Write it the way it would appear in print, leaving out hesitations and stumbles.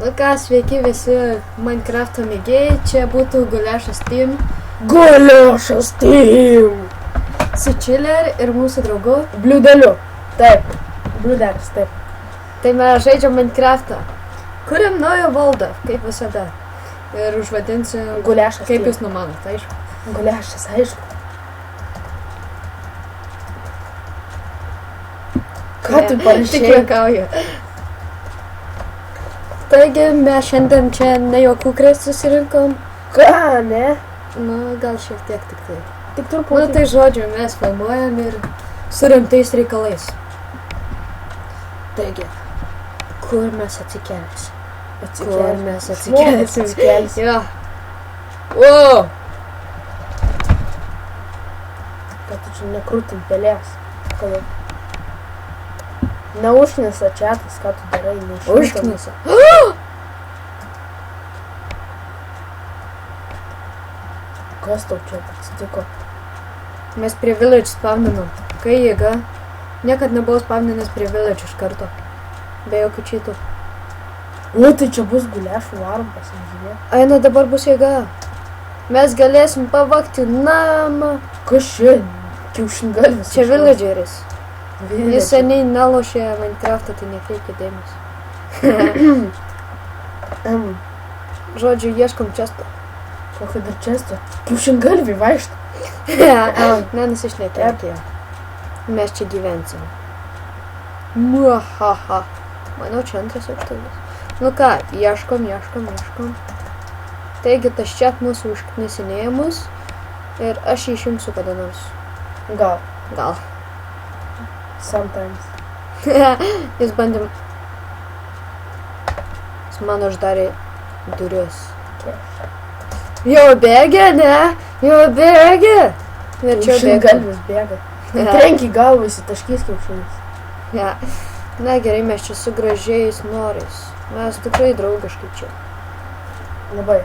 Nu ką, sveiki visi Minecraft'o mėgėjai, čia būtų Guliašas Team. Guliašas Team! Su Chiller ir mūsų draugu. Bliudeliu. Taip. Bliudelis, taip. Tai mes žaidžiam Minecraft'ą. Kuriam naują valdą, kaip visada. Ir užvadinsim Guliašas kaip Team. jūs numanot, aišku. Guliašas, aišku. Ką tu Tik parašei? juokauju. Taigi mes šiandien čia ne juokų krės susirinkom. Ką, ne? Nu, gal šiek tiek tik tai. Tik Nu, truputį. tai žodžiu, mes filmuojam ir su rimtais reikalais. Taigi, kur mes atsikelsim? Kur mes atsikelsim? Atsikelsim. Jo. Wow! Kad tu čia nekrūtum pelės. Kodėl? Neužknisa čiatas, ką tu darai, neišrintam. Užknisa. Kas tau čia atsitiko? Mes prie village spavninam. Kai jėga. Niekad nebuvau spavninęs prie village iš karto. Be jokių čytų. Nu, tai čia bus guliašų varom pasižiūrėti. Aina, dabar bus jėga. Mes galėsim pavakti namą. Kas čia? Kiaušingalvis. Čia villageris. Villager. Jis seniai nelošė Minecraft'ą, tai nekreipkite dėmesio. Žodžiu, ieškom često. Kokio dar često? Kiaušingalviai vaikšto. Nenusišnekėk jau. Mes čia gyvensim. Muahaha. Manau, čia antras aukštelis. Nu ką, ieškom. Taigi, tas čia mūsų užknisinėja mus ir aš jį išjungsiu kada nors. Gal. Gal. Sometimes. Jis bandėm... Jis man uždarė duris. Jau bėgė, ne? Jau bėgė. Verčiau bėgti. Kiaušingalvis bėga. Trenki galvą įsitaškys kiaušinis. Ja. Na gerai, mes čia su gražiais norais. Mes tikrai draugiškai čia. Labai.